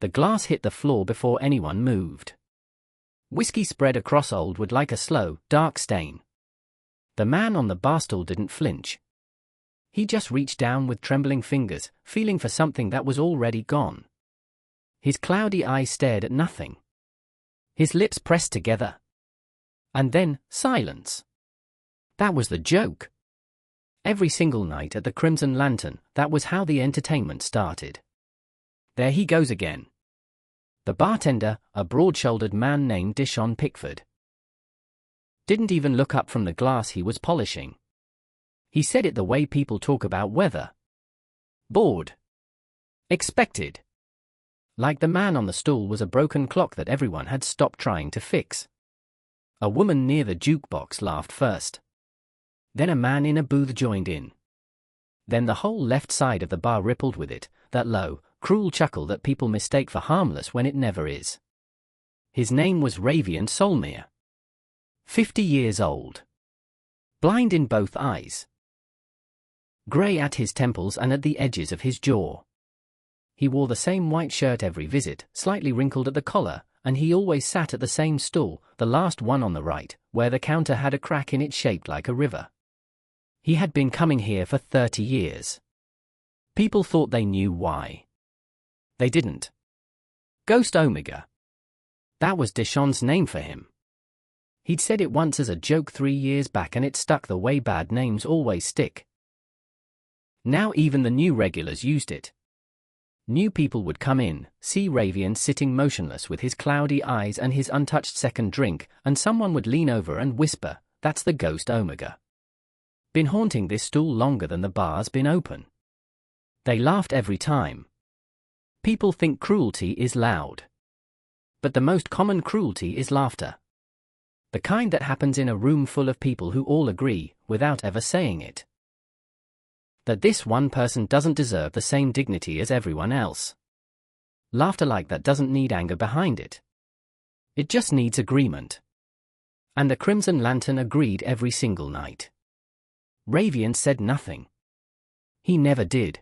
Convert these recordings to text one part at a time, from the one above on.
The glass hit the floor before anyone moved. Whiskey spread across old wood like a slow, dark stain. The man on the bar stool didn't flinch. He just reached down with trembling fingers, feeling for something that was already gone. His cloudy eyes stared at nothing. His lips pressed together. And then, silence. That was the joke. Every single night at the Crimson Lantern, that was how the entertainment started. There he goes again. The bartender, a broad-shouldered man named Dishon Pickford, didn't even look up from the glass he was polishing. He said it the way people talk about weather. Bored. Expected. Like the man on the stool was a broken clock that everyone had stopped trying to fix. A woman near the jukebox laughed first. Then a man in a booth joined in. Then the whole left side of the bar rippled with it, that low, cruel chuckle that people mistake for harmless when it never is. His name was Ravian Solmere. 50 years old. Blind in both eyes. Grey at his temples and at the edges of his jaw. He wore the same white shirt every visit, slightly wrinkled at the collar, and he always sat at the same stool, the last one on the right, where the counter had a crack in it shaped like a river. He had been coming here for 30 years. People thought they knew why. They didn't. Ghost Omega. That was Dishon's name for him. He'd said it once as a joke 3 years back and it stuck the way bad names always stick. Now even the new regulars used it. New people would come in, see Ravian sitting motionless with his cloudy eyes and his untouched second drink, and someone would lean over and whisper, "That's the Ghost Omega. Been haunting this stool longer than the bar's been open." They laughed every time. People think cruelty is loud. But the most common cruelty is laughter. The kind that happens in a room full of people who all agree, without ever saying it, that this one person doesn't deserve the same dignity as everyone else. Laughter like that doesn't need anger behind it. It just needs agreement. And the Crimson Lantern agreed every single night. Ravian said nothing. He never did.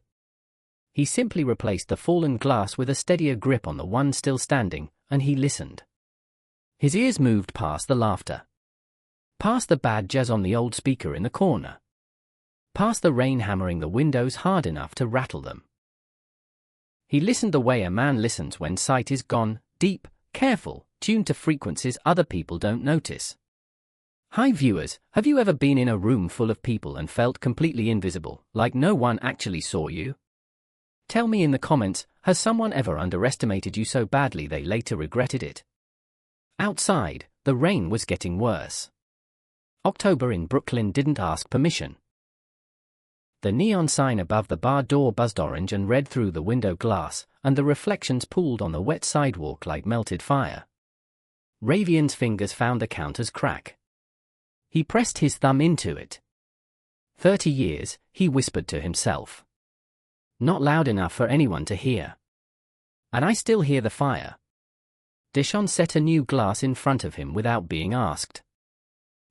He simply replaced the fallen glass with a steadier grip on the one still standing, and he listened. His ears moved past the laughter. Past the bad jazz on the old speaker in the corner. Past the rain hammering the windows hard enough to rattle them. He listened the way a man listens when sight is gone, deep, careful, tuned to frequencies other people don't notice. Hi viewers, have you ever been in a room full of people and felt completely invisible, like no one actually saw you? Tell me in the comments, has someone ever underestimated you so badly they later regretted it? Outside, the rain was getting worse. October in Brooklyn didn't ask permission. The neon sign above the bar door buzzed orange and red through the window glass, and the reflections pooled on the wet sidewalk like melted fire. Ravian's fingers found the counter's crack. He pressed his thumb into it. 30 years, he whispered to himself. Not loud enough for anyone to hear. And I still hear the fire. Dishon set a new glass in front of him without being asked.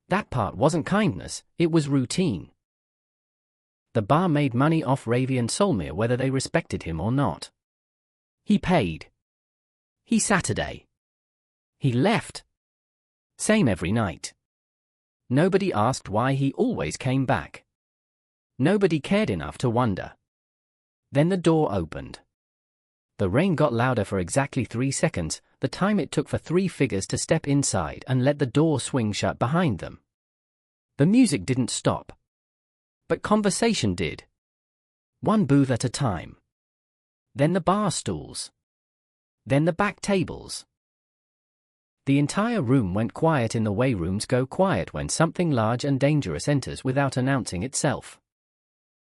That part wasn't kindness, it was routine. The bar made money off Ravian Solmere whether they respected him or not. He paid. He Saturday. He left. Same every night. Nobody asked why he always came back. Nobody cared enough to wonder. Then the door opened. The rain got louder for exactly 3 seconds, the time it took for 3 figures to step inside and let the door swing shut behind them. The music didn't stop. But conversation did. One booth at a time. Then the bar stools. Then the back tables. The entire room went quiet in the way rooms go quiet when something large and dangerous enters without announcing itself.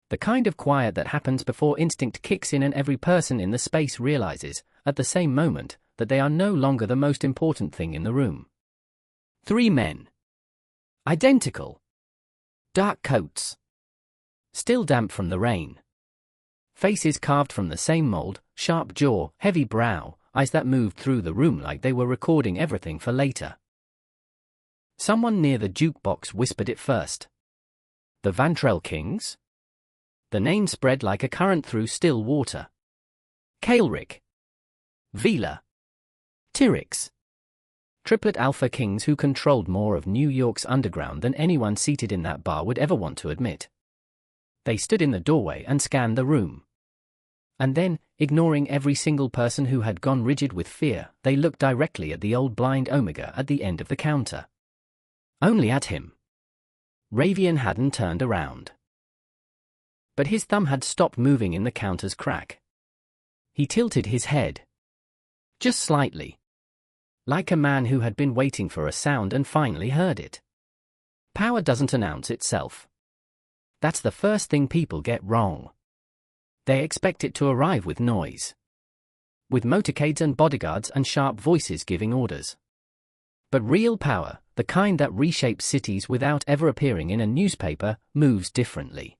The kind of quiet that happens before instinct kicks in and every person in the space realizes, at the same moment, that they are no longer the most important thing in the room. 3 men. Identical. Dark coats. Still damp from the rain. Faces carved from the same mold, sharp jaw, heavy brow, eyes that moved through the room like they were recording everything for later. Someone near the jukebox whispered it first. The Vantrell Kings? The name spread like a current through still water. Kaelric. Vila. Tyrix. Triplet alpha kings who controlled more of New York's underground than anyone seated in that bar would ever want to admit. They stood in the doorway and scanned the room. And then, ignoring every single person who had gone rigid with fear, they looked directly at the old blind Omega at the end of the counter. Only at him. Ravian hadn't turned around. But his thumb had stopped moving in the counter's crack. He tilted his head. Just slightly. Like a man who had been waiting for a sound and finally heard it. Power doesn't announce itself. That's the first thing people get wrong. They expect it to arrive with noise. With motorcades and bodyguards and sharp voices giving orders. But real power, the kind that reshapes cities without ever appearing in a newspaper, moves differently.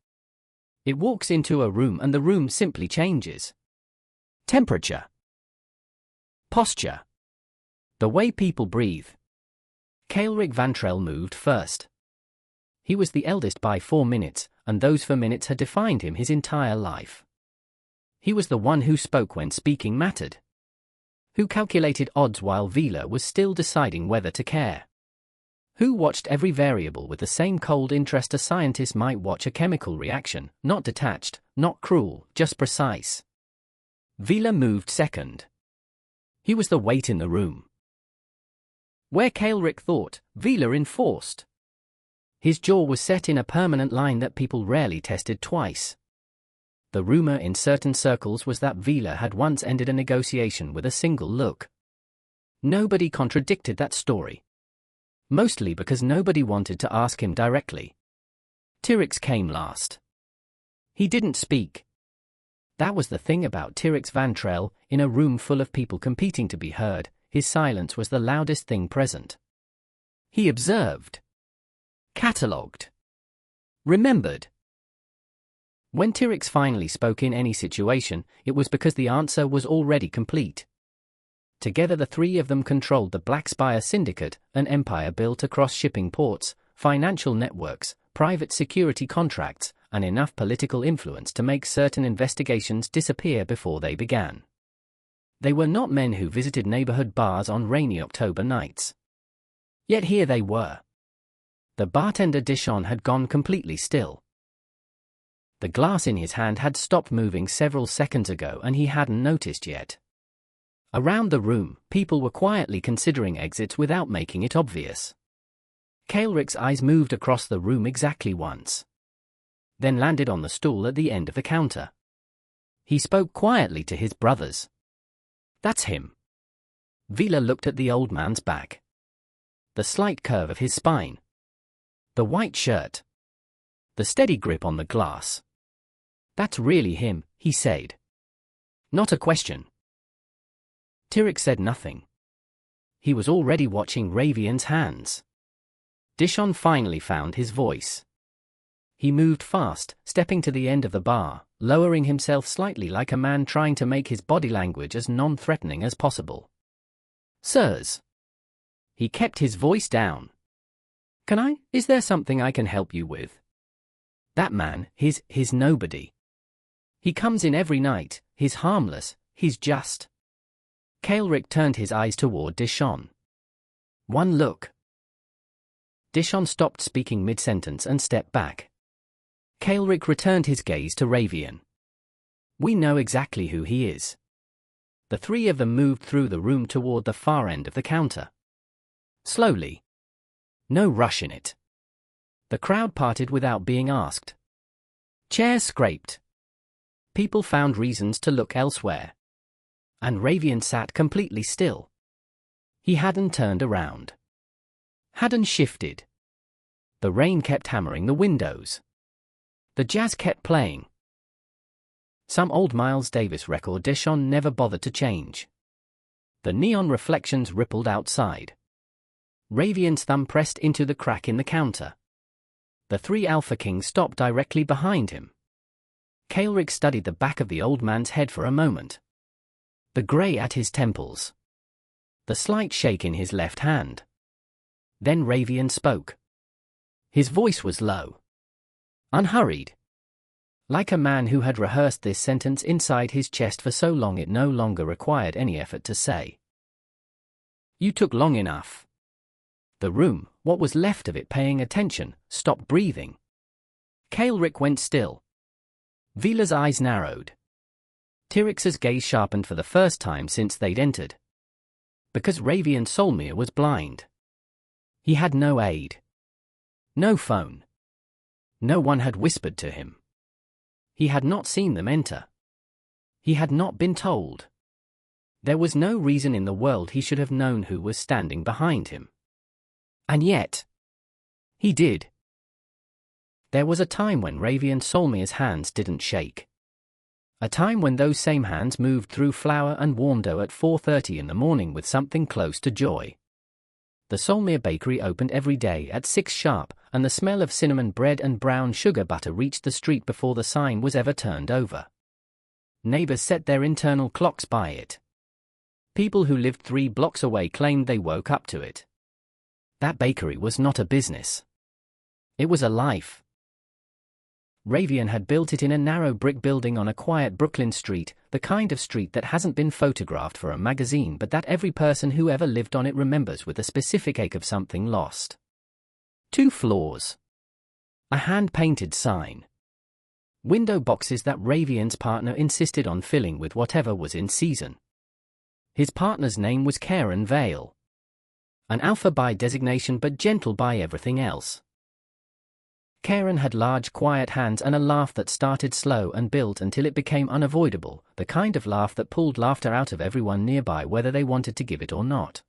It walks into a room and the room simply changes. Temperature. Posture. The way people breathe. Kael'ric Vantrell moved first. He was the eldest by 4 minutes, and those 4 minutes had defined him his entire life. He was the one who spoke when speaking mattered. Who calculated odds while Vila was still deciding whether to care. Who watched every variable with the same cold interest a scientist might watch a chemical reaction, not detached, not cruel, just precise. Vila moved second. He was the weight in the room. Where Kael'ric thought, Vila enforced. His jaw was set in a permanent line that people rarely tested twice. The rumor in certain circles was that Vila had once ended a negotiation with a single look. Nobody contradicted that story. Mostly because nobody wanted to ask him directly. Tyrix came last. He didn't speak. That was the thing about Tyrix Vantrell, in a room full of people competing to be heard, his silence was the loudest thing present. He observed. Catalogued. Remembered. When Tyrix finally spoke in any situation, it was because the answer was already complete. Together the three of them controlled the Black Spire Syndicate, an empire built across shipping ports, financial networks, private security contracts, and enough political influence to make certain investigations disappear before they began. They were not men who visited neighborhood bars on rainy October nights. Yet here they were. The bartender Dishon had gone completely still. The glass in his hand had stopped moving several seconds ago and he hadn't noticed yet. Around the room, people were quietly considering exits without making it obvious. Kael'ric's eyes moved across the room exactly once. Then landed on the stool at the end of the counter. He spoke quietly to his brothers. That's him. Vila looked at the old man's back. The slight curve of his spine. The white shirt. The steady grip on the glass. That's really him, he said. Not a question. Tyrix said nothing. He was already watching Ravian's hands. Dishon finally found his voice. He moved fast, stepping to the end of the bar, lowering himself slightly like a man trying to make his body language as non-threatening as possible. Sirs. He kept his voice down. Is there something I can help you with? That man, he's nobody. He comes in every night, he's harmless, he's just. Kael'ric turned his eyes toward Dishon. One look. Dishon stopped speaking mid-sentence and stepped back. Kael'ric returned his gaze to Ravian. We know exactly who he is. The three of them moved through the room toward the far end of the counter. Slowly. No rush in it. The crowd parted without being asked. Chairs scraped. People found reasons to look elsewhere. And Ravian sat completely still. He hadn't turned around. Hadn't shifted. The rain kept hammering the windows. The jazz kept playing. Some old Miles Davis record Dishon never bothered to change. The neon reflections rippled outside. Ravian's thumb pressed into the crack in the counter. The three Alpha Kings stopped directly behind him. Kael'ric studied the back of the old man's head for a moment. The grey at his temples. The slight shake in his left hand. Then Ravian spoke. His voice was low. Unhurried. Like a man who had rehearsed this sentence inside his chest for so long it no longer required any effort to say. You took long enough. The room, what was left of it paying attention, stopped breathing. Kael'ric went still. Vila's eyes narrowed. Tyrix's gaze sharpened for the first time since they'd entered. Because Ravian Solmir was blind. He had no aid. No phone. No one had whispered to him. He had not seen them enter. He had not been told. There was no reason in the world he should have known who was standing behind him. And yet, he did. There was a time when Ravian Solmir's hands didn't shake. A time when those same hands moved through flour and warm dough at 4:30 in the morning with something close to joy. The Solmir bakery opened every day at 6 sharp, and the smell of cinnamon bread and brown sugar butter reached the street before the sign was ever turned over. Neighbors set their internal clocks by it. People who lived 3 blocks away claimed they woke up to it. That bakery was not a business. It was a life. Ravian had built it in a narrow brick building on a quiet Brooklyn street, the kind of street that hasn't been photographed for a magazine but that every person who ever lived on it remembers with a specific ache of something lost. 2 floors. A hand-painted sign. Window boxes that Ravian's partner insisted on filling with whatever was in season. His partner's name was Karen Vale. An alpha by designation but gentle by everything else. Karen had large quiet hands and a laugh that started slow and built until it became unavoidable, the kind of laugh that pulled laughter out of everyone nearby whether they wanted to give it or not.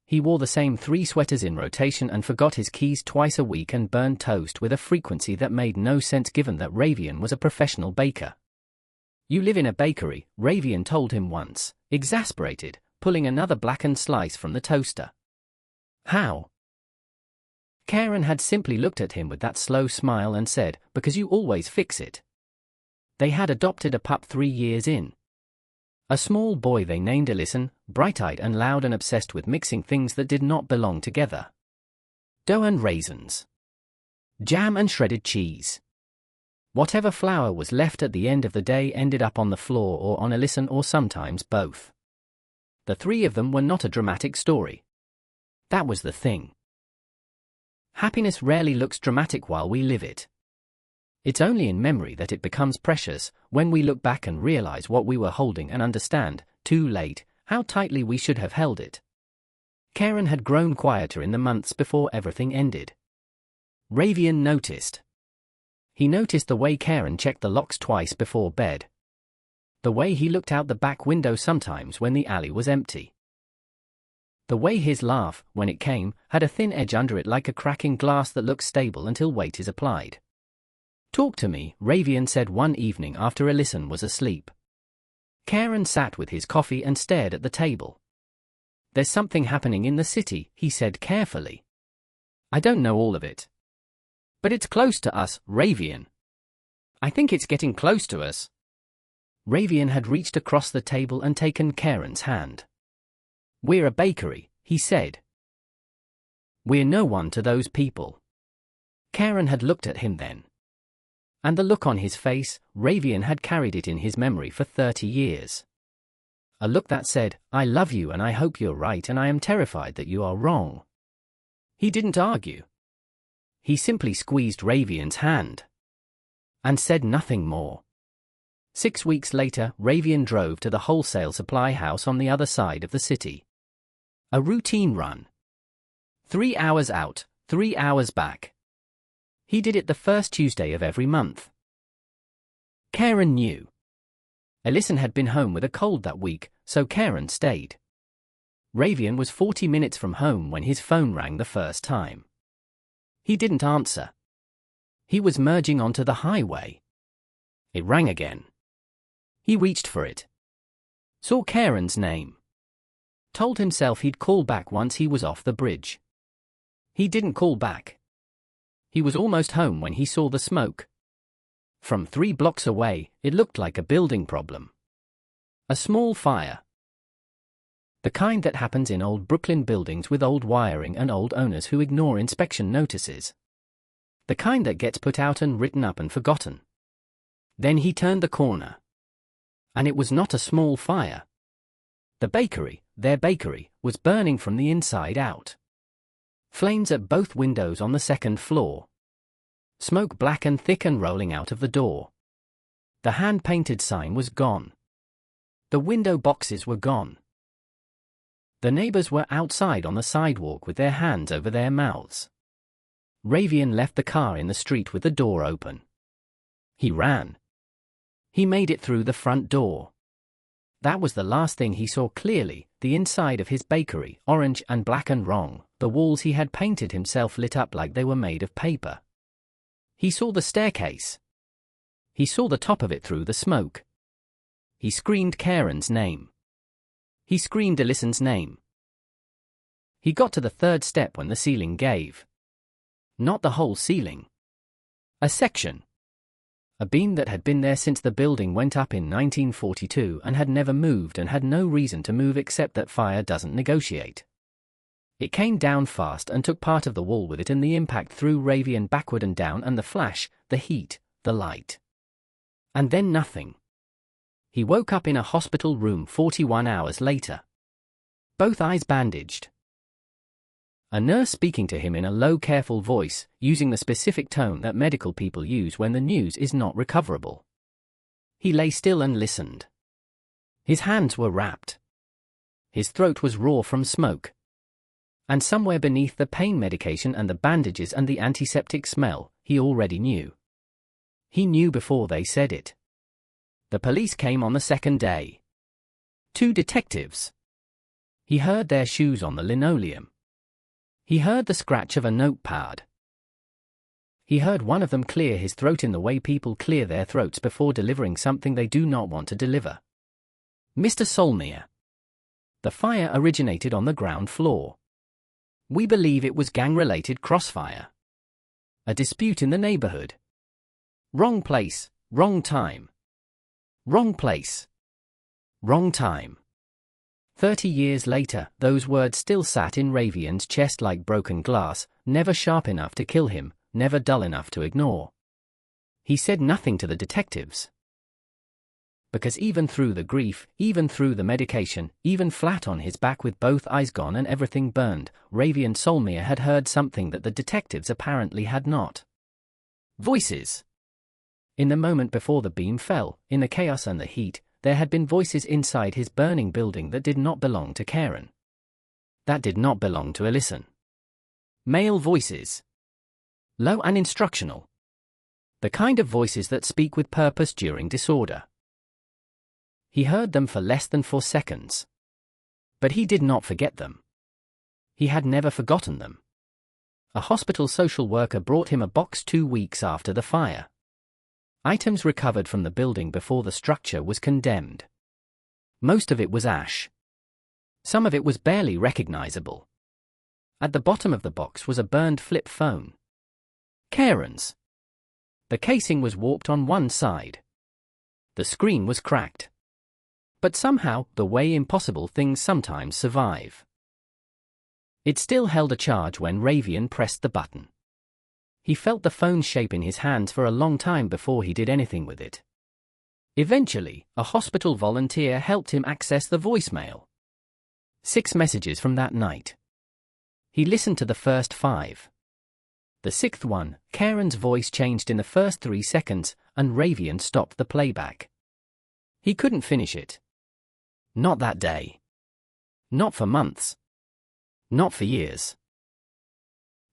He wore the same 3 sweaters in rotation and forgot his keys twice a week and burned toast with a frequency that made no sense given that Ravian was a professional baker. You live in a bakery, Ravian told him once, exasperated, pulling another blackened slice from the toaster. How? Karen had simply looked at him with that slow smile and said, because you always fix it. They had adopted a pup 3 years in. A small boy they named Ellison, bright-eyed and loud and obsessed with mixing things that did not belong together. Dough and raisins. Jam and shredded cheese. Whatever flour was left at the end of the day ended up on the floor or on Ellison or sometimes both. The 3 of them were not a dramatic story. That was the thing. Happiness rarely looks dramatic while we live it. It's only in memory that it becomes precious, when we look back and realize what we were holding and understand, too late, how tightly we should have held it. Karen had grown quieter in the months before everything ended. Ravian noticed. He noticed the way Karen checked the locks twice before bed. The way he looked out the back window sometimes when the alley was empty. The way his laugh, when it came, had a thin edge under it like a crack in glass that looks stable until weight is applied. Talk to me, Ravian said one evening after Ellison was asleep. Karen sat with his coffee and stared at the table. There's something happening in the city, he said carefully. I don't know all of it. But it's close to us, Ravian. I think it's getting close to us. Ravian had reached across the table and taken Karen's hand. We're a bakery, he said. We're no one to those people. Karen had looked at him then. And the look on his face, Ravian had carried it in his memory for 30 years. A look that said, I love you and I hope you're right and I am terrified that you are wrong. He didn't argue. He simply squeezed Ravian's hand. And said nothing more. 6 weeks later, Ravian drove to the wholesale supply house on the other side of the city. A routine run. 3 hours out, 3 hours back. He did it the first Tuesday of every month. Karen knew. Ellison had been home with a cold that week, so Karen stayed. Ravian was 40 minutes from home when his phone rang the first time. He didn't answer. He was merging onto the highway. It rang again. He reached for it. Saw Karen's name. Told himself he'd call back once he was off the bridge. He didn't call back. He was almost home when he saw the smoke. From 3 blocks away, it looked like a building problem. A small fire. The kind that happens in old Brooklyn buildings with old wiring and old owners who ignore inspection notices. The kind that gets put out and written up and forgotten. Then he turned the corner. And it was not a small fire. The bakery, their bakery, was burning from the inside out. Flames at both windows on the second floor. Smoke black and thick and rolling out of the door. The hand-painted sign was gone. The window boxes were gone. The neighbors were outside on the sidewalk with their hands over their mouths. Ravian left the car in the street with the door open. He ran. He made it through the front door. That was the last thing he saw clearly, the inside of his bakery, orange and black and wrong, the walls he had painted himself lit up like they were made of paper. He saw the staircase. He saw the top of it through the smoke. He screamed Karen's name. He screamed Allison's name. He got to the third step when the ceiling gave. Not the whole ceiling. A section. A beam that had been there since the building went up in 1942 and had never moved and had no reason to move except that fire doesn't negotiate. It came down fast and took part of the wall with it, and the impact threw Ravian backward and down, and the flash, the heat, the light. And then nothing. He woke up in a hospital room 41 hours later. Both eyes bandaged. A nurse speaking to him in a low, careful voice, using the specific tone that medical people use when the news is not recoverable. He lay still and listened. His hands were wrapped. His throat was raw from smoke. And somewhere beneath the pain medication and the bandages and the antiseptic smell, he already knew. He knew before they said it. The police came on the second day. 2 detectives. He heard their shoes on the linoleum. He heard the scratch of a notepad. He heard one of them clear his throat in the way people clear their throats before delivering something they do not want to deliver. Mr. Solmia. The fire originated on the ground floor. We believe it was gang-related crossfire. A dispute in the neighborhood. Wrong place, wrong time. Wrong place. Wrong time. 30 years later, those words still sat in Ravian's chest like broken glass, never sharp enough to kill him, never dull enough to ignore. He said nothing to the detectives. Because even through the grief, even through the medication, even flat on his back with both eyes gone and everything burned, Ravian Solmia had heard something that the detectives apparently had not. Voices. In the moment before the beam fell, in the chaos and the heat, there had been voices inside his burning building that did not belong to Karen. That did not belong to Allison. Male voices. Low and instructional. The kind of voices that speak with purpose during disorder. He heard them for less than 4 seconds. But he did not forget them. He had never forgotten them. A hospital social worker brought him a box 2 weeks after the fire. Items recovered from the building before the structure was condemned. Most of it was ash. Some of it was barely recognizable. At the bottom of the box was a burned flip phone. Karen's. The casing was warped on one side. The screen was cracked. But somehow, the way impossible things sometimes survive. It still held a charge when Ravian pressed the button. He felt the phone's shape in his hands for a long time before he did anything with it. Eventually, a hospital volunteer helped him access the voicemail. 6 messages from that night. He listened to the first 5. The 6th one, Karen's voice changed in the first 3 seconds, and Ravian stopped the playback. He couldn't finish it. Not that day. Not for months. Not for years.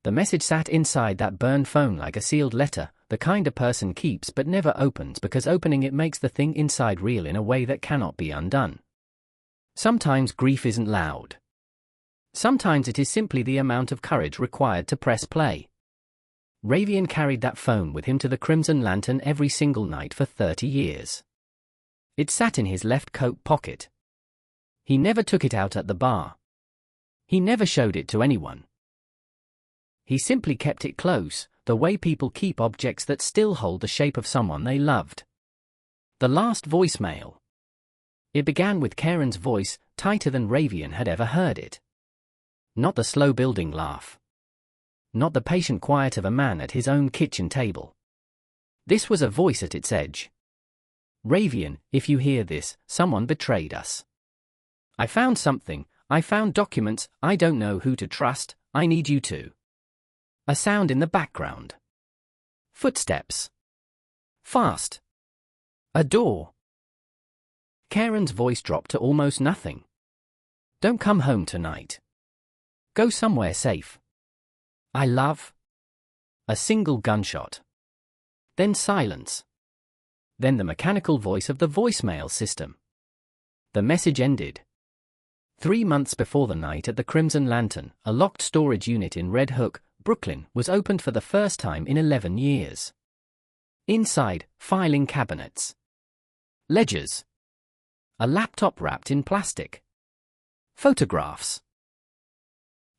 The message sat inside that burned phone like a sealed letter, the kind a person keeps but never opens because opening it makes the thing inside real in a way that cannot be undone. Sometimes grief isn't loud. Sometimes it is simply the amount of courage required to press play. Ravian carried that phone with him to the Crimson Lantern every single night for 30 years. It sat in his left coat pocket. He never took it out at the bar. He never showed it to anyone. He simply kept it close, the way people keep objects that still hold the shape of someone they loved. The last voicemail. It began with Karen's voice, tighter than Ravian had ever heard it. Not the slow building laugh. Not the patient quiet of a man at his own kitchen table. This was a voice at its edge. Ravian, if you hear this, someone betrayed us. I found something, I found documents, I don't know who to trust, I need you to. A sound in the background. Footsteps. Fast. A door. Karen's voice dropped to almost nothing. Don't come home tonight. Go somewhere safe. I love. A single gunshot. Then silence. Then the mechanical voice of the voicemail system. The message ended. 3 months before the night at the Crimson Lantern, a locked storage unit in Red Hook, Brooklyn, was opened for the first time in 11 years. Inside, filing cabinets. Ledgers. A laptop wrapped in plastic. Photographs.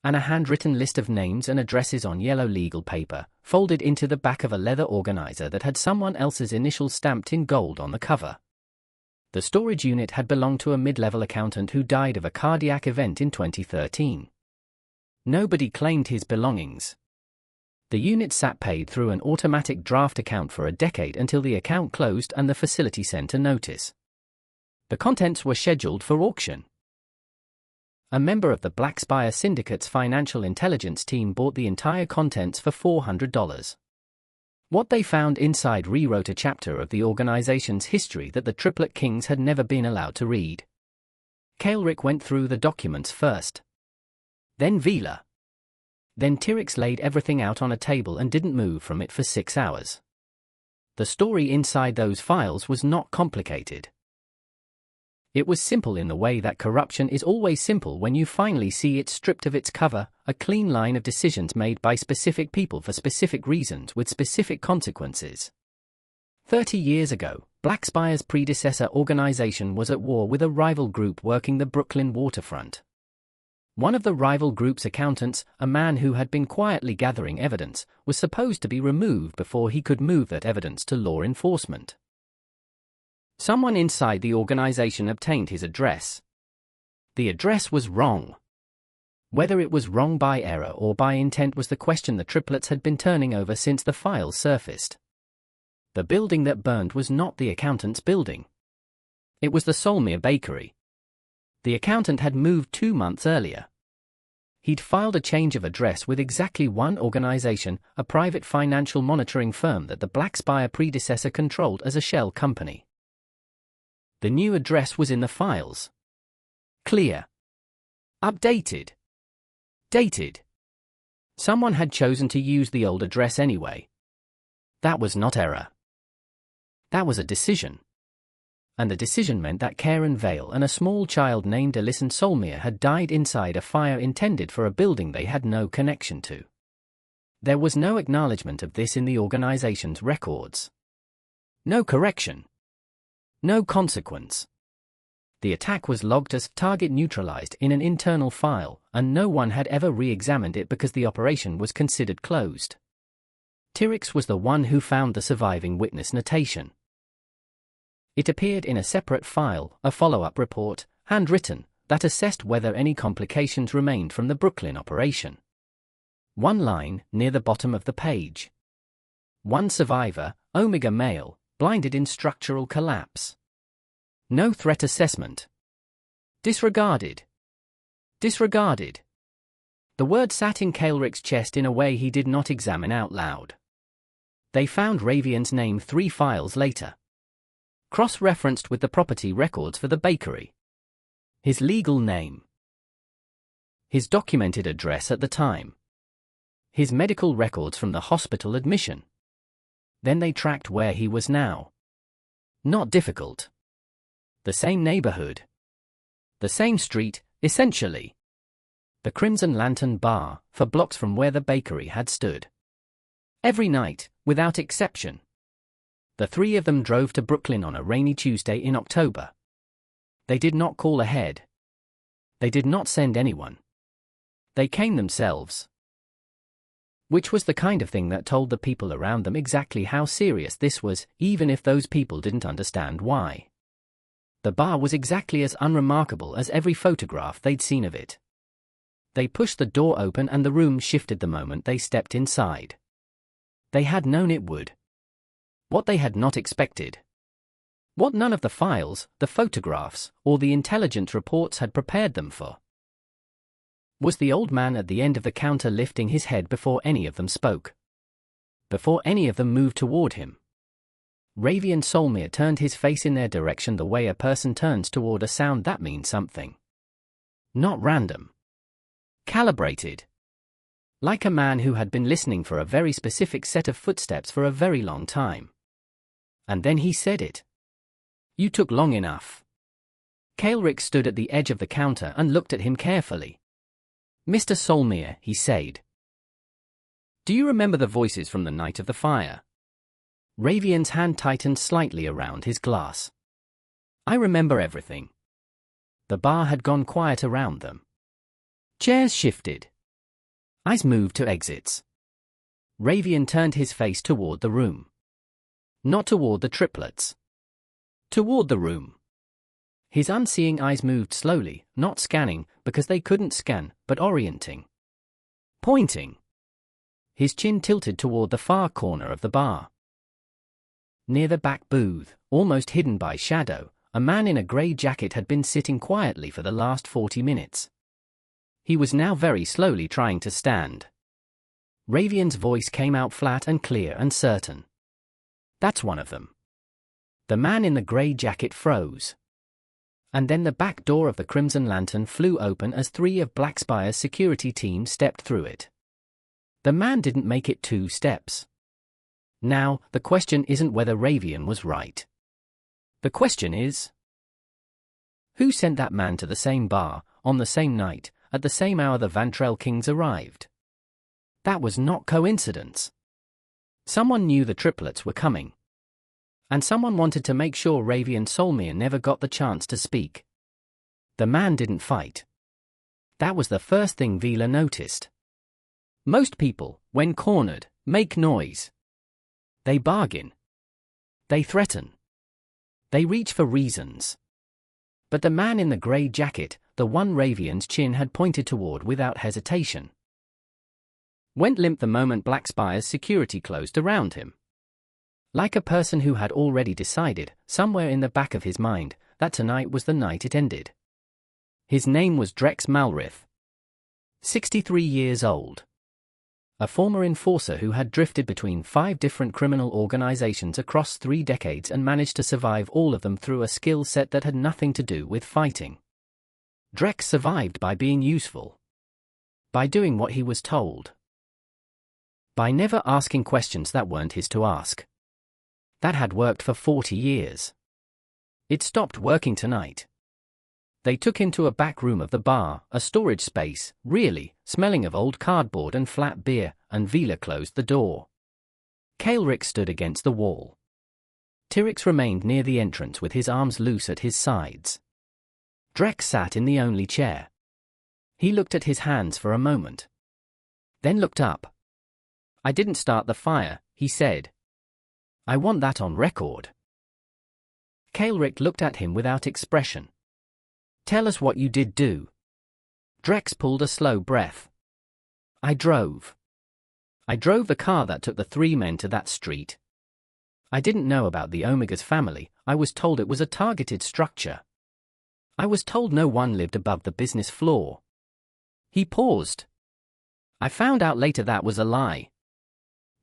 And a handwritten list of names and addresses on yellow legal paper, folded into the back of a leather organizer that had someone else's initials stamped in gold on the cover. The storage unit had belonged to a mid-level accountant who died of a cardiac event in 2013. Nobody claimed his belongings. The unit sat paid through an automatic draft account for a decade until the account closed and the facility sent a notice. The contents were scheduled for auction. A member of the Black Spire Syndicate's financial intelligence team bought the entire contents for $400. What they found inside rewrote a chapter of the organization's history that the Triplet Kings had never been allowed to read. Kael'ric went through the documents first. Then Vila. Then Tyrix laid everything out on a table and didn't move from it for 6 hours. The story inside those files was not complicated. It was simple in the way that corruption is always simple when you finally see it stripped of its cover, a clean line of decisions made by specific people for specific reasons with specific consequences. 30 years ago, Black Spire's predecessor organization was at war with a rival group working the Brooklyn waterfront. One of the rival group's accountants, a man who had been quietly gathering evidence, was supposed to be removed before he could move that evidence to law enforcement. Someone inside the organization obtained his address. The address was wrong. Whether it was wrong by error or by intent was the question the triplets had been turning over since the files surfaced. The building that burned was not the accountant's building. It was the Solmere bakery. The accountant had moved 2 months earlier. He'd filed a change of address with exactly one organization, a private financial monitoring firm that the Black Spire predecessor controlled as a shell company. The new address was in the files. Clear. Updated. Dated. Someone had chosen to use the old address anyway. That was not error. That was a decision. And the decision meant that Karen Vale and a small child named Alyson Solmere had died inside a fire intended for a building they had no connection to. There was no acknowledgement of this in the organization's records. No correction. No consequence. The attack was logged as target neutralized in an internal file, and no one had ever re-examined it because the operation was considered closed. Tyrix was the one who found the surviving witness notation. It appeared in a separate file, a follow-up report, handwritten, that assessed whether any complications remained from the Brooklyn operation. One line, near the bottom of the page. One survivor, Omega male, blinded in structural collapse. No threat assessment. Disregarded. Disregarded. The word sat in Kael'ric's chest in a way he did not examine out loud. They found Ravian's name 3 files later. Cross-referenced with the property records for the bakery. His legal name. His documented address at the time. His medical records from the hospital admission. Then they tracked where he was now. Not difficult. The same neighborhood. The same street, essentially. The Crimson Lantern bar, for blocks from where the bakery had stood. Every night, without exception. The 3 of them drove to Brooklyn on a rainy Tuesday in October. They did not call ahead. They did not send anyone. They came themselves. Which was the kind of thing that told the people around them exactly how serious this was, even if those people didn't understand why. The bar was exactly as unremarkable as every photograph they'd seen of it. They pushed the door open and the room shifted the moment they stepped inside. They had known it would. What they had not expected. What none of the files, the photographs, or the intelligence reports had prepared them for. Was the old man at the end of the counter lifting his head before any of them spoke? Before any of them moved toward him? Ravian Solmir turned his face in their direction the way a person turns toward a sound that means something. Not random. Calibrated. Like a man who had been listening for a very specific set of footsteps for a very long time. And then he said it. You took long enough. Kaelric stood at the edge of the counter and looked at him carefully. Mr. Solmir, he said. Do you remember the voices from the night of the fire? Ravian's hand tightened slightly around his glass. I remember everything. The bar had gone quiet around them. Chairs shifted. Eyes moved to exits. Ravian turned his face toward the room. Not toward the triplets. Toward the room. His unseeing eyes moved slowly, not scanning, because they couldn't scan, but orienting. Pointing. His chin tilted toward the far corner of the bar. Near the back booth, almost hidden by shadow, a man in a grey jacket had been sitting quietly for the last 40 minutes. He was now very slowly trying to stand. Ravian's voice came out flat and clear and certain. That's one of them. The man in the grey jacket froze. And then the back door of the Crimson Lantern flew open as 3 of Blackspire's security team stepped through it. The man didn't make it 2 steps. Now, the question isn't whether Ravian was right. The question is, who sent that man to the same bar, on the same night, at the same hour the Vantrell Kings arrived? That was not coincidence. Someone knew the triplets were coming. And someone wanted to make sure Ravian Solmir never got the chance to speak. The man didn't fight. That was the first thing Vila noticed. Most people, when cornered, make noise. They bargain. They threaten. They reach for reasons. But the man in the grey jacket, the one Ravian's chin had pointed toward without hesitation, went limp the moment Blackspire's security closed around him. Like a person who had already decided, somewhere in the back of his mind, that tonight was the night it ended. His name was Drex Malrith. 63 years old. A former enforcer who had drifted between 5 different criminal organizations across 3 decades and managed to survive all of them through a skill set that had nothing to do with fighting. Drex survived by being useful. By doing what he was told. By never asking questions that weren't his to ask. That had worked for 40 years. It stopped working tonight. They took him to a back room of the bar, a storage space, really, smelling of old cardboard and flat beer, and Vila closed the door. Kaelric stood against the wall. Tyrix remained near the entrance with his arms loose at his sides. Drex sat in the only chair. He looked at his hands for a moment. Then looked up. I didn't start the fire, he said. I want that on record. Kaelric looked at him without expression. Tell us what you did do. Drex pulled a slow breath. I drove. I drove the car that took the 3 men to that street. I didn't know about the Omega's family. I was told it was a targeted structure. I was told no one lived above the business floor. He paused. I found out later that was a lie.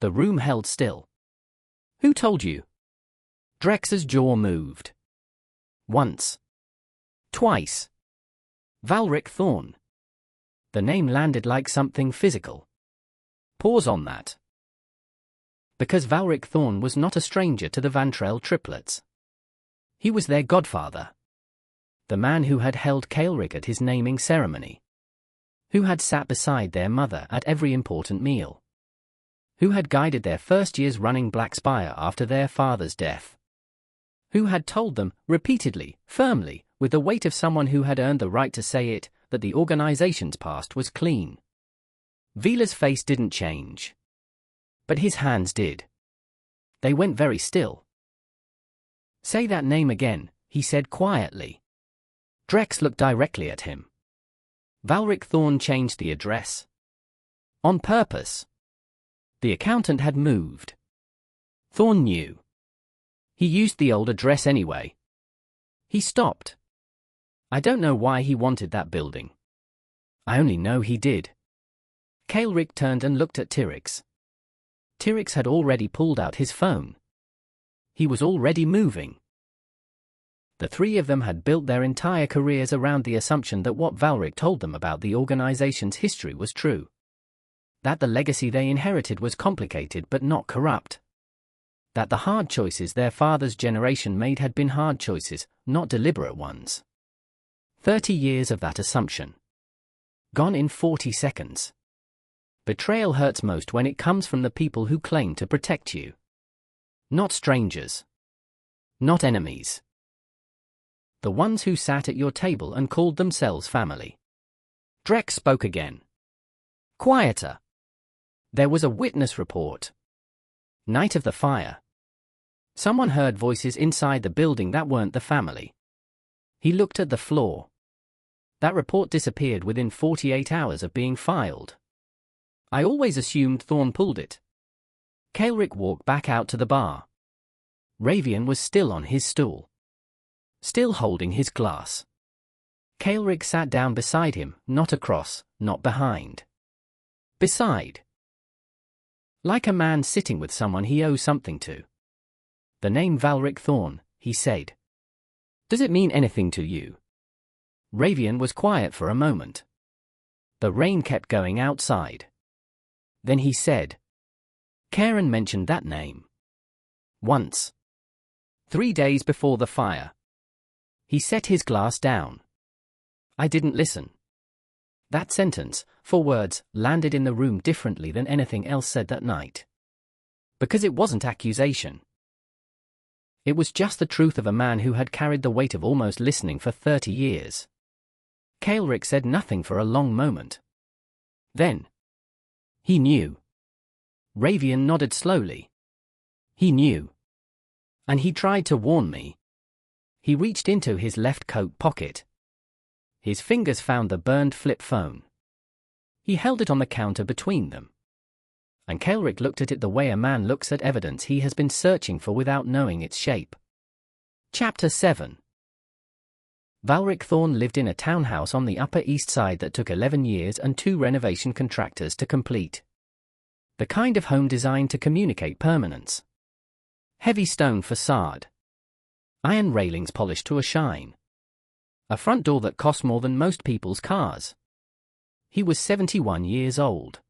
The room held still. Who told you? Drex's jaw moved. Once. Twice. Valric Thorn. The name landed like something physical. Pause on that. Because Valric Thorn was not a stranger to the Vantrell triplets. He was their godfather. The man who had held Kaelric at his naming ceremony. Who had sat beside their mother at every important meal. Who had guided their first years running Blackspire after their father's death. Who had told them, repeatedly, firmly, with the weight of someone who had earned the right to say it, that the organization's past was clean. Vila's face didn't change. But his hands did. They went very still. Say that name again, he said quietly. Drex looked directly at him. Valric Thorn changed the address. On purpose. The accountant had moved. Thorn knew. He used the old address anyway. He stopped. I don't know why he wanted that building. I only know he did. Kael'ric turned and looked at Tyrix. Tyrix had already pulled out his phone. He was already moving. The three of them had built their entire careers around the assumption that what Valric told them about the organization's history was true. That the legacy they inherited was complicated but not corrupt. That the hard choices their father's generation made had been hard choices, not deliberate ones. 30 years of that assumption. Gone in 40 seconds. Betrayal hurts most when it comes from the people who claim to protect you. Not strangers. Not enemies. The ones who sat at your table and called themselves family. Drek spoke again. Quieter. There was a witness report. Night of the fire. Someone heard voices inside the building that weren't the family. He looked at the floor. That report disappeared within 48 hours of being filed. I always assumed Thorn pulled it. Kael'ric walked back out to the bar. Ravian was still on his stool. Still holding his glass. Kael'ric sat down beside him, not across, not behind. Beside. Like a man sitting with someone he owes something to. The name Valric Thorn, he said. Does it mean anything to you? Ravian was quiet for a moment. The rain kept going outside. Then he said. Karen mentioned that name. Once. 3 days before the fire. He set his glass down. I didn't listen. That sentence, 4 words, landed in the room differently than anything else said that night. Because it wasn't accusation. It was just the truth of a man who had carried the weight of almost listening for 30 years. Kael'ric said nothing for a long moment. Then. He knew. Ravian nodded slowly. He knew. And he tried to warn me. He reached into his left coat pocket. His fingers found the burned flip phone. He held it on the counter between them. And Kael'ric looked at it the way a man looks at evidence he has been searching for without knowing its shape. Chapter 7. Valric Thorn lived in a townhouse on the Upper East Side that took 11 years and 2 renovation contractors to complete. The kind of home designed to communicate permanence. Heavy stone facade. Iron railings polished to a shine. A front door that cost more than most people's cars. He was 71 years old.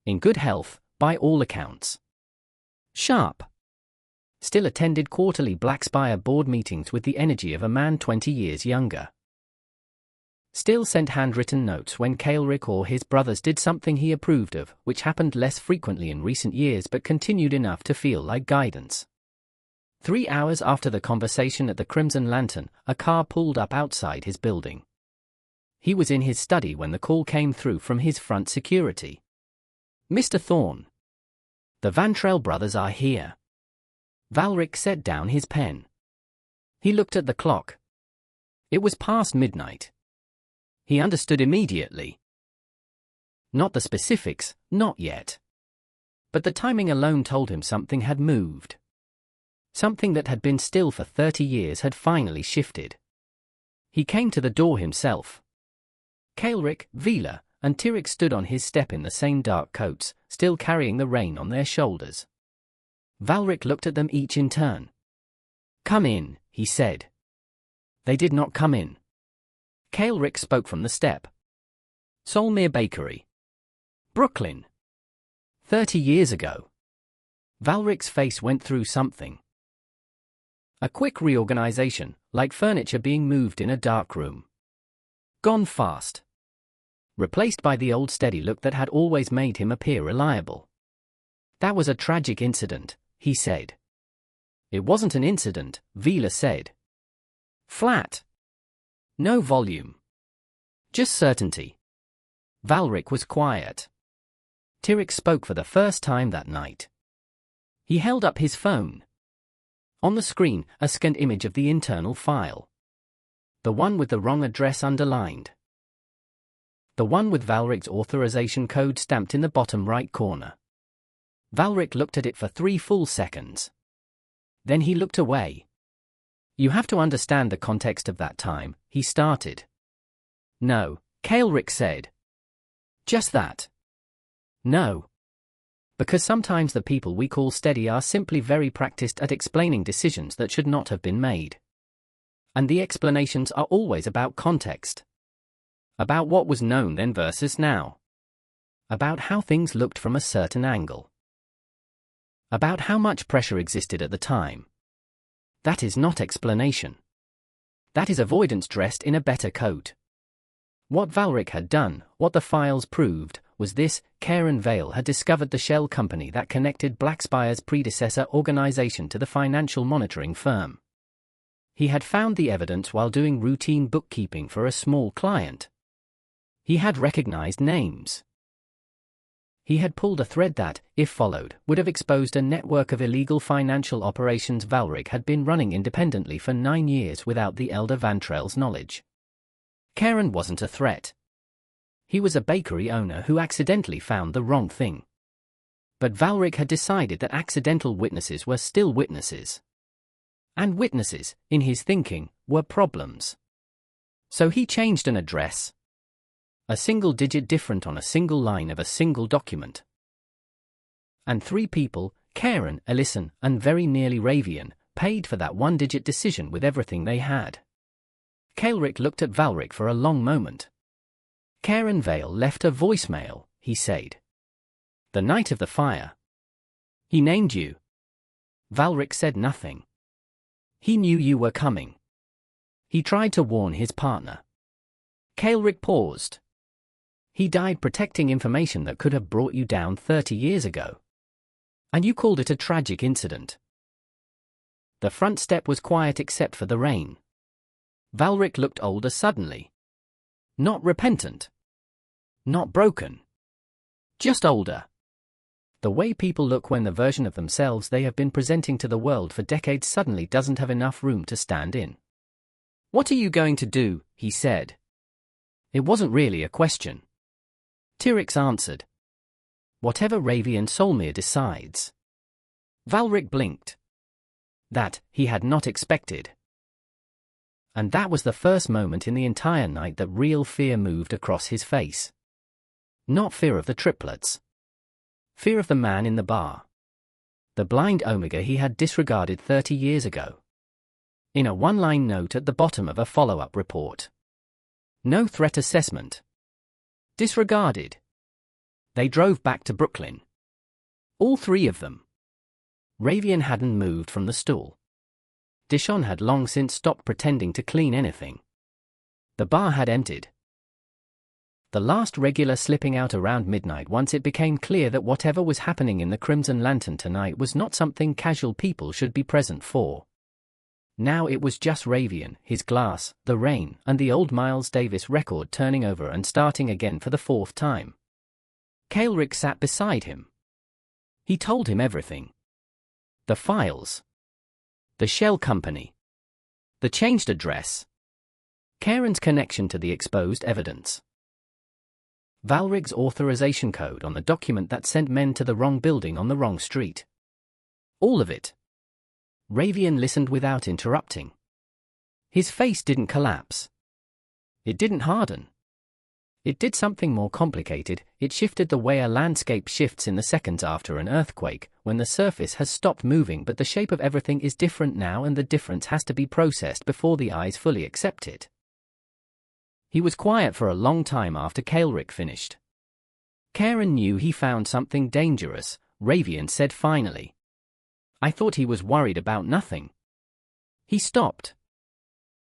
In good health, by all accounts. Sharp. Still attended quarterly Blackspire board meetings with the energy of a man 20 years younger. Still sent handwritten notes when Kael'ric or his brothers did something he approved of, which happened less frequently in recent years but continued enough to feel like guidance. 3 hours after the conversation at the Crimson Lantern, a car pulled up outside his building. He was in his study when the call came through from his front security. Mr. Thorn. The Vantrell brothers are here. Valric set down his pen. He looked at the clock. It was past midnight. He understood immediately. Not the specifics, not yet. But the timing alone told him something had moved. Something that had been still for 30 years had finally shifted. He came to the door himself. Kael'ric, Vila, and Tyrix stood on his step in the same dark coats, still carrying the rain on their shoulders. Valric looked at them each in turn. Come in, he said. They did not come in. Kael'ric spoke from the step. Solmere Bakery. Brooklyn. 30 years ago. Valric's face went through something. A quick reorganization, like furniture being moved in a dark room. Gone fast. Replaced by the old steady look that had always made him appear reliable. That was a tragic incident, he said. It wasn't an incident, Vila said. Flat. No volume. Just certainty. Valric was quiet. Tyrix spoke for the first time that night. He held up his phone. On the screen, a scanned image of the internal file. The one with the wrong address underlined. The one with Valric's authorization code stamped in the bottom right corner. Valric looked at it for 3 full seconds. Then he looked away. You have to understand the context of that time, he started. No, Kael'ric said. Just that. No. Because sometimes the people we call steady are simply very practiced at explaining decisions that should not have been made. And the explanations are always about context. About what was known then versus now. About how things looked from a certain angle. About how much pressure existed at the time. That is not explanation. That is avoidance dressed in a better coat. What Valric had done, what the files proved, was this: Karen Vale had discovered the shell company that connected Blackspire's predecessor organization to the financial monitoring firm. He had found the evidence while doing routine bookkeeping for a small client. He had recognized names. He had pulled a thread that, if followed, would have exposed a network of illegal financial operations Valric had been running independently for 9 years without the elder Vantrell's knowledge. Karen wasn't a threat. He was a bakery owner who accidentally found the wrong thing. But Valric had decided that accidental witnesses were still witnesses. And witnesses, in his thinking, were problems. So he changed an address. A single digit different on a single line of a single document. And 3 people, Karen, Ellison, and very nearly Ravian, paid for that one-digit decision with everything they had. Kael'ric looked at Valric for a long moment. Karen Vale left a voicemail, he said. The night of the fire. He named you. Valric said nothing. He knew you were coming. He tried to warn his partner. Kael'ric paused. He died protecting information that could have brought you down 30 years ago. And you called it a tragic incident. The front step was quiet except for the rain. Valric looked older suddenly. Not repentant. Not broken. Just older. The way people look when the version of themselves they have been presenting to the world for decades suddenly doesn't have enough room to stand in. What are you going to do? He said. It wasn't really a question. Tyrix answered. Whatever Ravian Solmir decides. Valric blinked. That, he had not expected. And that was the first moment in the entire night that real fear moved across his face. Not fear of the triplets. Fear of the man in the bar. The blind Omega he had disregarded 30 years ago. In a one-line note at the bottom of a follow-up report. No threat assessment. Disregarded. They drove back to Brooklyn. All 3 of them. Ravian hadn't moved from the stool. Dishon had long since stopped pretending to clean anything. The bar had emptied. The last regular slipping out around midnight once it became clear that whatever was happening in the Crimson Lantern tonight was not something casual people should be present for. Now it was just Ravian, his glass, the rain, and the old Miles Davis record turning over and starting again for the 4th time. Kael'ric sat beside him. He told him everything. The files. The shell company. The changed address. Karen's connection to the exposed evidence. Valric's authorization code on the document that sent men to the wrong building on the wrong street. All of it. Ravian listened without interrupting. His face didn't collapse. It didn't harden. It did something more complicated. It shifted the way a landscape shifts in the seconds after an earthquake, when the surface has stopped moving but the shape of everything is different now and the difference has to be processed before the eyes fully accept it. He was quiet for a long time after Kael'ric finished. Karen knew he found something dangerous, Ravian said finally. I thought he was worried about nothing. He stopped.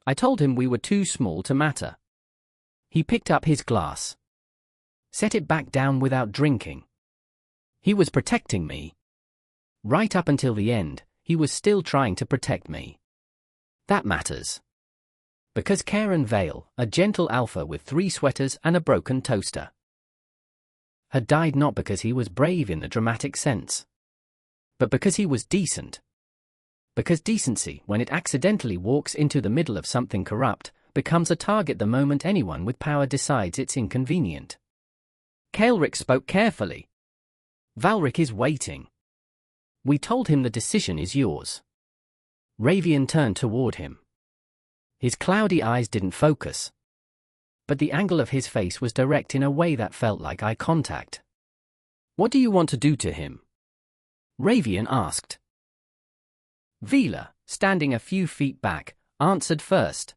I told him we were too small to matter. He picked up his glass. Set it back down without drinking. He was protecting me. Right up until the end, he was still trying to protect me. That matters. Because Karen Vale, a gentle alpha with 3 sweaters and a broken toaster, had died not because he was brave in the dramatic sense, but because he was decent. Because decency, when it accidentally walks into the middle of something corrupt, becomes a target the moment anyone with power decides it's inconvenient. Kael'ric spoke carefully. Valric is waiting. We told him the decision is yours. Ravian turned toward him. His cloudy eyes didn't focus, but the angle of his face was direct in a way that felt like eye contact. "What do you want to do to him?" Ravian asked. Vila, standing a few feet back, answered first.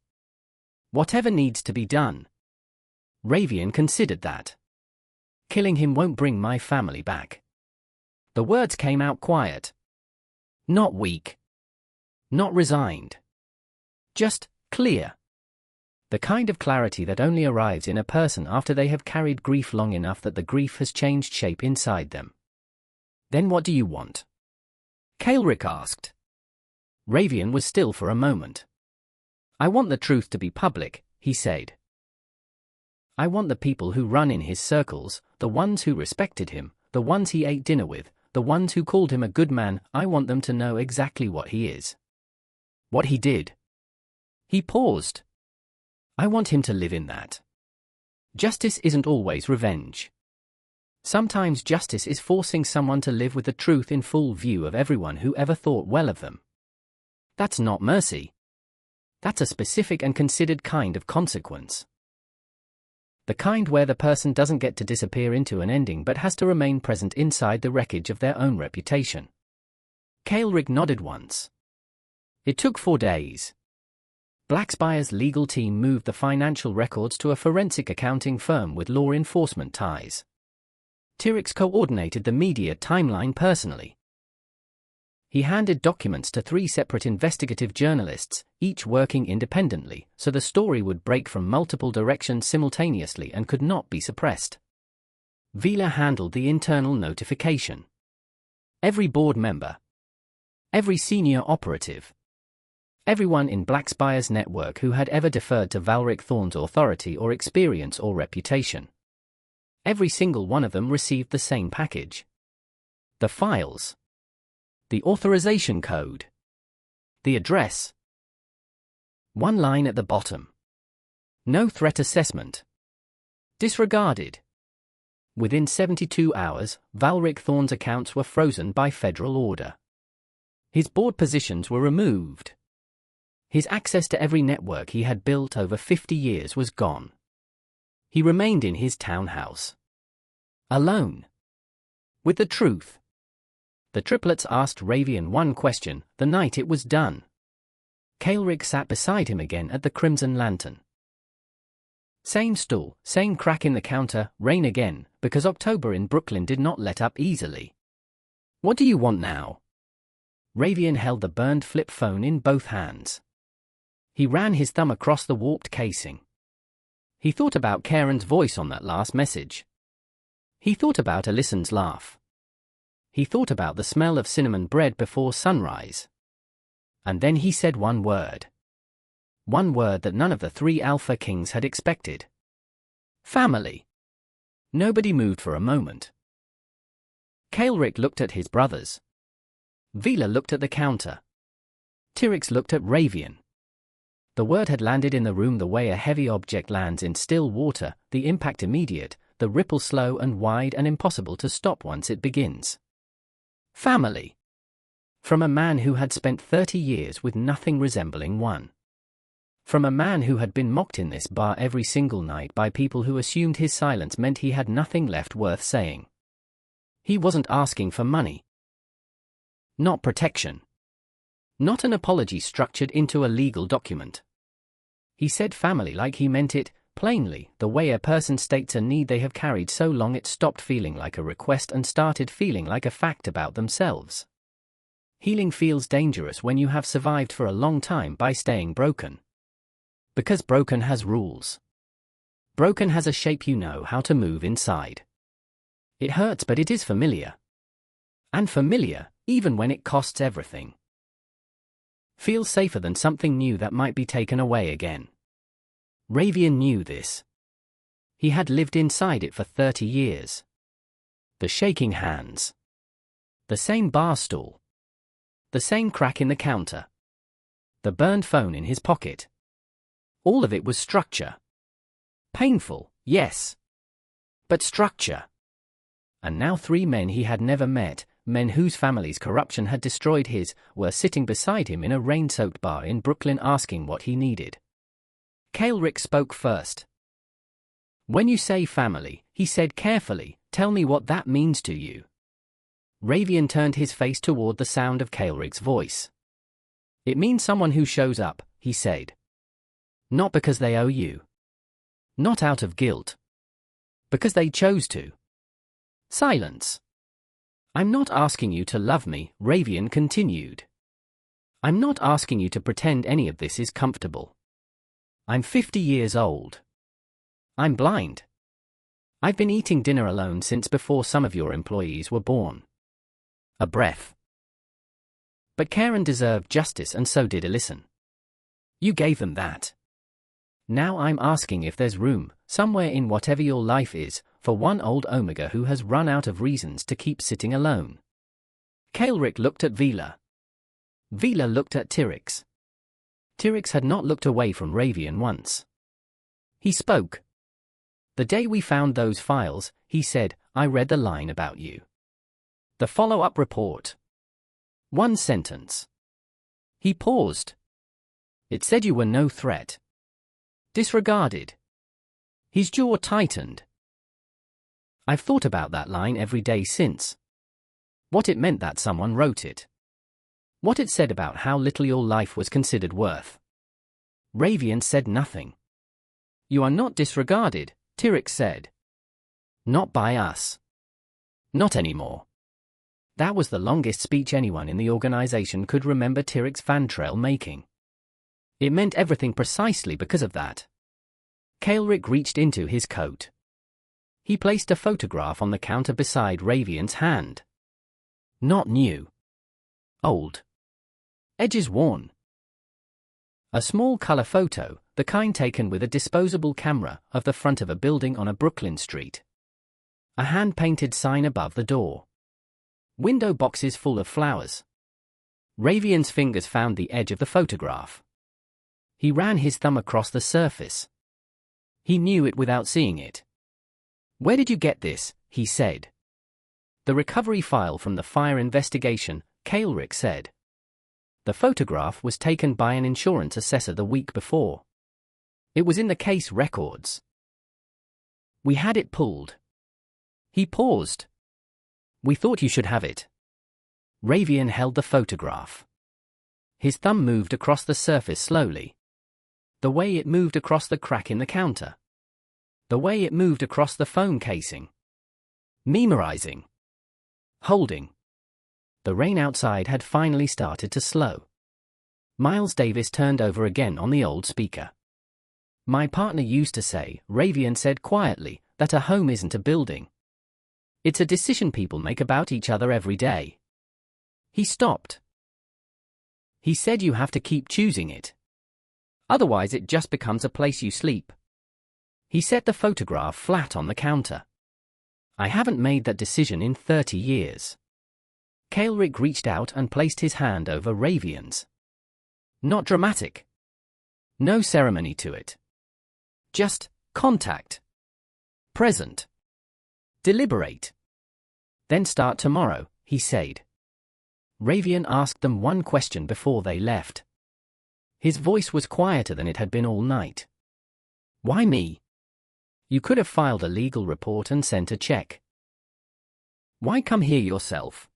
"Whatever needs to be done." Ravian considered that. "Killing him won't bring my family back." The words came out quiet. Not weak. Not resigned. Just clear. The kind of clarity that only arrives in a person after they have carried grief long enough that the grief has changed shape inside them. "Then what do you want?" Kael'ric asked. Ravian was still for a moment. "I want the truth to be public," he said. "I want the people who run in his circles, the ones who respected him, the ones he ate dinner with, the ones who called him a good man, I want them to know exactly what he is. What he did." He paused. "I want him to live in that. Justice isn't always revenge. Sometimes justice is forcing someone to live with the truth in full view of everyone who ever thought well of them. That's not mercy. That's a specific and considered kind of consequence. The kind where the person doesn't get to disappear into an ending but has to remain present inside the wreckage of their own reputation." Kael'ric nodded once. It took 4 days. Blackspire's legal team moved the financial records to a forensic accounting firm with law enforcement ties. Tyrix coordinated the media timeline personally. He handed documents to 3 separate investigative journalists, each working independently, so the story would break from multiple directions simultaneously and could not be suppressed. Vila handled the internal notification. Every board member, every senior operative, everyone in Blackspire's network who had ever deferred to Valric Thorn's authority or experience or reputation. Every single one of them received the same package. The files. The authorization code. The address. One line at the bottom. No threat assessment. Disregarded. Within 72 hours, Valric Thorn's accounts were frozen by federal order. His board positions were removed. His access to every network he had built over 50 years was gone. He remained in his townhouse. Alone. With the truth. The triplets asked Ravian one question the night it was done. Kael'ric sat beside him again at the Crimson Lantern. Same stool, same crack in the counter, rain again, because October in Brooklyn did not let up easily. "What do you want now?" Ravian held the burned flip phone in both hands. He ran his thumb across the warped casing. He thought about Karen's voice on that last message. He thought about Alisson's laugh. He thought about the smell of cinnamon bread before sunrise. And then he said one word. One word that none of the 3 Alpha Kings had expected. Family. Nobody moved for a moment. Kael'ric looked at his brothers. Vila looked at the counter. Tyrix looked at Ravian. The word had landed in the room the way a heavy object lands in still water, the impact immediate, the ripple slow and wide and impossible to stop once it begins. Family. From a man who had spent 30 years with nothing resembling one. From a man who had been mocked in this bar every single night by people who assumed his silence meant he had nothing left worth saying. He wasn't asking for money. Not protection. Not an apology structured into a legal document. He said family like he meant it, plainly, the way a person states a need they have carried so long it stopped feeling like a request and started feeling like a fact about themselves. Healing feels dangerous when you have survived for a long time by staying broken. Because broken has rules. Broken has a shape you know how to move inside. It hurts but it is familiar. And familiar, even when it costs everything. Feels safer than something new that might be taken away again. Ravian knew this. He had lived inside it for 30 years. The shaking hands. The same bar stool. The same crack in the counter. The burned phone in his pocket. All of it was structure. Painful, yes. But structure. And now 3 men he had never met, men whose families' corruption had destroyed his, were sitting beside him in a rain-soaked bar in Brooklyn asking what he needed. Kael'ric spoke first. "When you say family," he said carefully, "tell me what that means to you." Ravian turned his face toward the sound of Kael'ric's voice. "It means someone who shows up," he said. "Not because they owe you. Not out of guilt. Because they chose to." Silence. "I'm not asking you to love me," Ravian continued. "I'm not asking you to pretend any of this is comfortable. I'm 50 years old. I'm blind. I've been eating dinner alone since before some of your employees were born." A breath. "But Karen deserved justice, and so did Ellison. You gave them that. Now I'm asking if there's room, somewhere in whatever your life is, for one old Omega who has run out of reasons to keep sitting alone." Kael'ric looked at Vila. Vila looked at Tyrix. Tyrix had not looked away from Ravian once. He spoke. "The day we found those files," he said, "I read the line about you. The follow-up report. One sentence." He paused. "It said you were no threat. Disregarded." His jaw tightened. "I've thought about that line every day since. What it meant that someone wrote it. What it said about how little your life was considered worth." Ravian said nothing. "You are not disregarded," Tyrix said. "Not by us. Not anymore." That was the longest speech anyone in the organization could remember Tyrix Van Trail making. It meant everything precisely because of that. Kael'ric reached into his coat. He placed a photograph on the counter beside Ravian's hand. Not new. Old. Edges worn. A small color photo, the kind taken with a disposable camera, of the front of a building on a Brooklyn street. A hand-painted sign above the door. Window boxes full of flowers. Ravian's fingers found the edge of the photograph. He ran his thumb across the surface. He knew it without seeing it. "Where did you get this?" he said. "The recovery file from the fire investigation," Kael'ric said. "The photograph was taken by an insurance assessor the week before. It was in the case records. We had it pulled." He paused. "We thought you should have it." Ravian held the photograph. His thumb moved across the surface slowly. The way it moved across the crack in the counter. The way it moved across the phone casing. Memorizing. Holding. The rain outside had finally started to slow. Miles Davis turned over again on the old speaker. "My partner used to say," Ravian said quietly, "that a home isn't a building. It's a decision people make about each other every day." He stopped. "He said you have to keep choosing it. Otherwise it just becomes a place you sleep." He set the photograph flat on the counter. "I haven't made that decision in 30 years. Kael'ric reached out and placed his hand over Ravian's. Not dramatic. No ceremony to it. Just contact. Present. Deliberate. Then start tomorrow, he said. Ravian asked them one question before they left. His voice was quieter than it had been all night. "Why me? You could have filed a legal report and sent a check. Why come here yourself?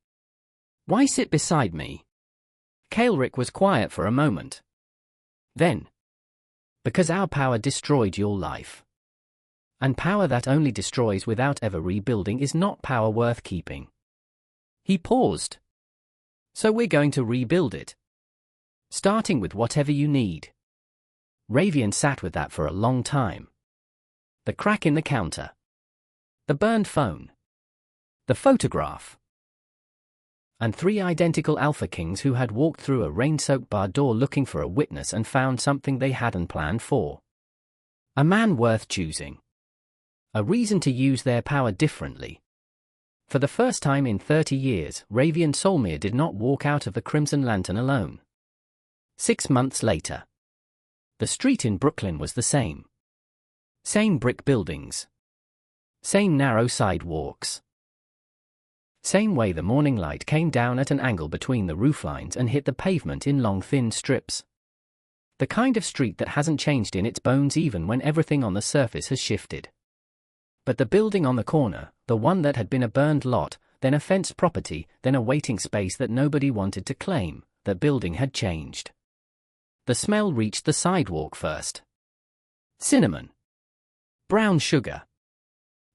Why sit beside me?" Kael'ric was quiet for a moment. Then, "Because our power destroyed your life. And power that only destroys without ever rebuilding is not power worth keeping." He paused. "So we're going to rebuild it. Starting with whatever you need." Ravian sat with that for a long time. The crack in the counter. The burned phone. The photograph. And 3 identical Alpha Kings who had walked through a rain-soaked bar door looking for a witness and found something they hadn't planned for. A man worth choosing. A reason to use their power differently. For the first time in 30 years, Ravian Solmir did not walk out of the Crimson Lantern alone. 6 months later. The street in Brooklyn was the same. Same brick buildings. Same narrow sidewalks. Same way the morning light came down at an angle between the rooflines and hit the pavement in long thin strips. The kind of street that hasn't changed in its bones even when everything on the surface has shifted. But the building on the corner, the one that had been a burned lot, then a fenced property, then a waiting space that nobody wanted to claim, that building had changed. The smell reached the sidewalk first. Cinnamon. Brown sugar.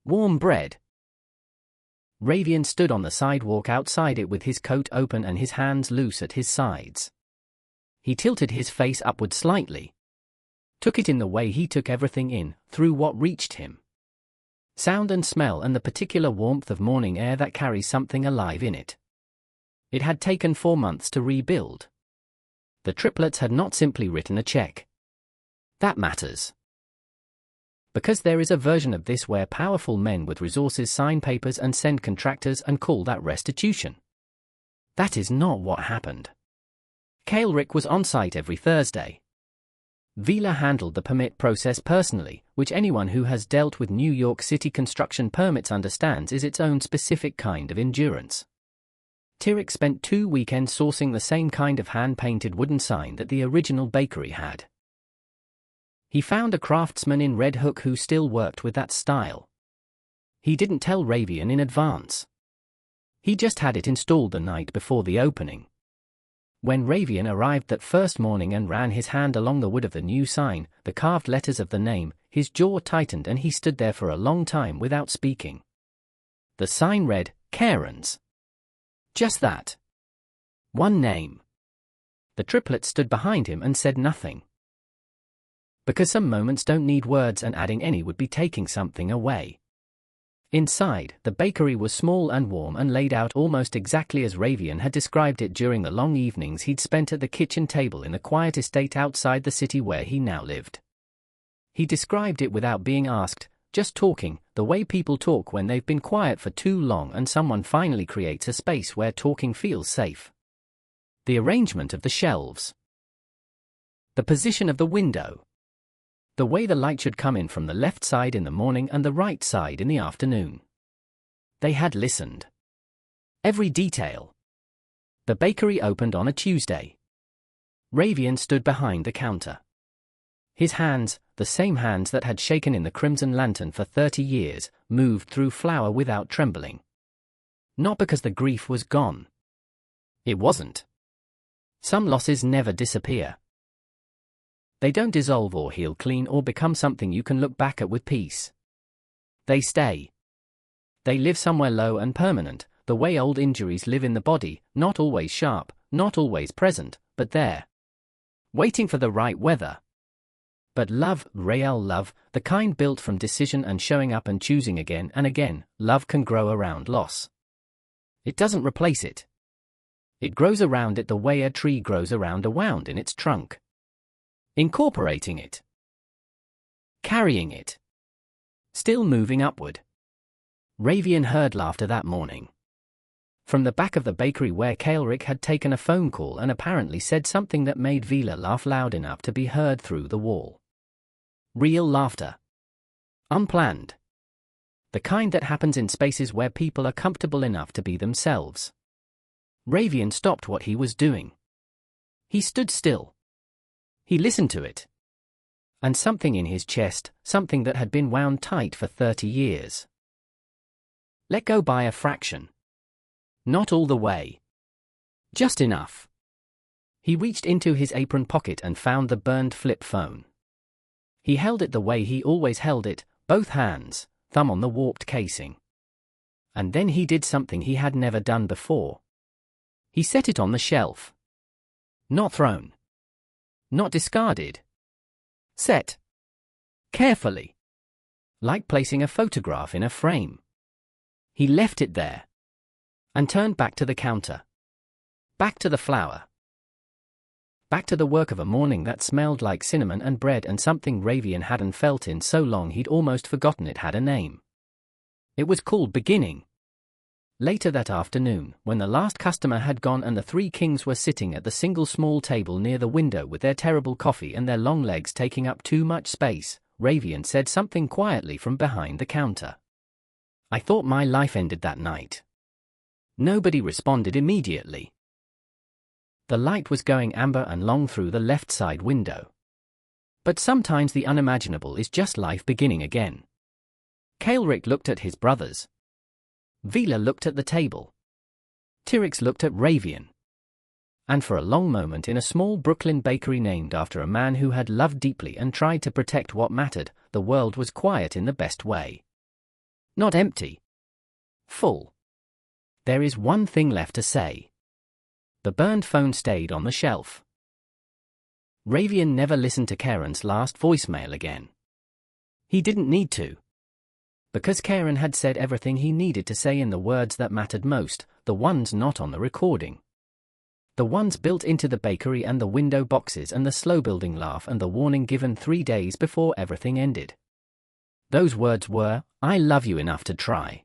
Warm bread. Ravian stood on the sidewalk outside it with his coat open and his hands loose at his sides. He tilted his face upward slightly. Took it in the way he took everything in, through what reached him. Sound and smell and the particular warmth of morning air that carries something alive in it. It had taken 4 months to rebuild. The triplets had not simply written a check. That matters. Because there is a version of this where powerful men with resources sign papers and send contractors and call that restitution. That is not what happened. Kaelric was on site every Thursday. Vila handled the permit process personally, which anyone who has dealt with New York City construction permits understands is its own specific kind of endurance. Tyrek spent 2 weekends sourcing the same kind of hand-painted wooden sign that the original bakery had. He found a craftsman in Red Hook who still worked with that style. He didn't tell Ravian in advance. He just had it installed the night before the opening. When Ravian arrived that first morning and ran his hand along the wood of the new sign, the carved letters of the name, his jaw tightened and he stood there for a long time without speaking. The sign read, Karen's. Just that. One name. The triplet stood behind him and said nothing. Because some moments don't need words and adding any would be taking something away. Inside, the bakery was small and warm and laid out almost exactly as Ravian had described it during the long evenings he'd spent at the kitchen table in the quiet estate outside the city where he now lived. He described it without being asked, just talking, the way people talk when they've been quiet for too long and someone finally creates a space where talking feels safe. The arrangement of the shelves. The position of the window. The way the light should come in from the left side in the morning and the right side in the afternoon. They had listened. Every detail. The bakery opened on a Tuesday. Ravian stood behind the counter. His hands, the same hands that had shaken in the Crimson Lantern for 30 years, moved through flour without trembling. Not because the grief was gone. It wasn't. Some losses never disappear. They don't dissolve or heal clean or become something you can look back at with peace. They stay. They live somewhere low and permanent, the way old injuries live in the body, not always sharp, not always present, but there. Waiting for the right weather. But love, real love, the kind built from decision and showing up and choosing again and again, love can grow around loss. It doesn't replace it. It grows around it the way a tree grows around a wound in its trunk. Incorporating it. Carrying it. Still moving upward. Ravian heard laughter that morning. From the back of the bakery where Kaelric had taken a phone call and apparently said something that made Vila laugh loud enough to be heard through the wall. Real laughter. Unplanned. The kind that happens in spaces where people are comfortable enough to be themselves. Ravian stopped what he was doing. He stood still. He listened to it. And something in his chest, something that had been wound tight for 30 years. Let go by a fraction. Not all the way. Just enough. He reached into his apron pocket and found the burned flip phone. He held it the way he always held it, both hands, thumb on the warped casing. And then he did something he had never done before. He set it on the shelf. Not thrown. Not discarded. Set. Carefully. Like placing a photograph in a frame. He left it there. And turned back to the counter. Back to the flour. Back to the work of a morning that smelled like cinnamon and bread and something Ravian hadn't felt in so long he'd almost forgotten it had a name. It was called Beginning. Later that afternoon, when the last customer had gone and the 3 kings were sitting at the single small table near the window with their terrible coffee and their long legs taking up too much space, Ravian said something quietly from behind the counter. I thought my life ended that night. Nobody responded immediately. The light was going amber and long through the left side window. But sometimes the unimaginable is just life beginning again. Kaelric looked at his brothers. Vila looked at the table. Tyrix looked at Ravian. And for a long moment in a small Brooklyn bakery named after a man who had loved deeply and tried to protect what mattered, the world was quiet in the best way. Not empty. Full. There is one thing left to say. The burned phone stayed on the shelf. Ravian never listened to Karen's last voicemail again. He didn't need to. Because Karen had said everything he needed to say in the words that mattered most, the ones not on the recording. The ones built into the bakery and the window boxes and the slow-building laugh and the warning given 3 days before everything ended. Those words were, "I love you enough to try."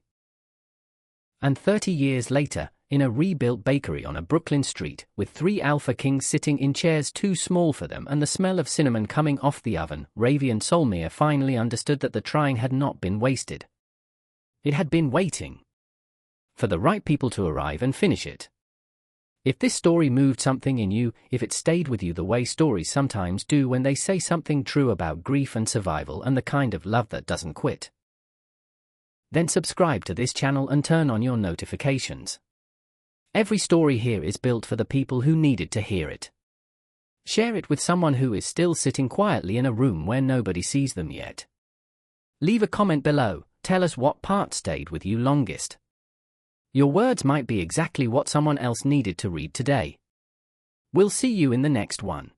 And 30 years later, in a rebuilt bakery on a Brooklyn street, with 3 alpha kings sitting in chairs too small for them and the smell of cinnamon coming off the oven, Ravian Solmir finally understood that the trying had not been wasted. It had been waiting for the right people to arrive and finish it. If this story moved something in you, if it stayed with you the way stories sometimes do when they say something true about grief and survival and the kind of love that doesn't quit, then subscribe to this channel and turn on your notifications. Every story here is built for the people who needed to hear it. Share it with someone who is still sitting quietly in a room where nobody sees them yet. Leave a comment below, tell us what part stayed with you longest. Your words might be exactly what someone else needed to read today. We'll see you in the next one.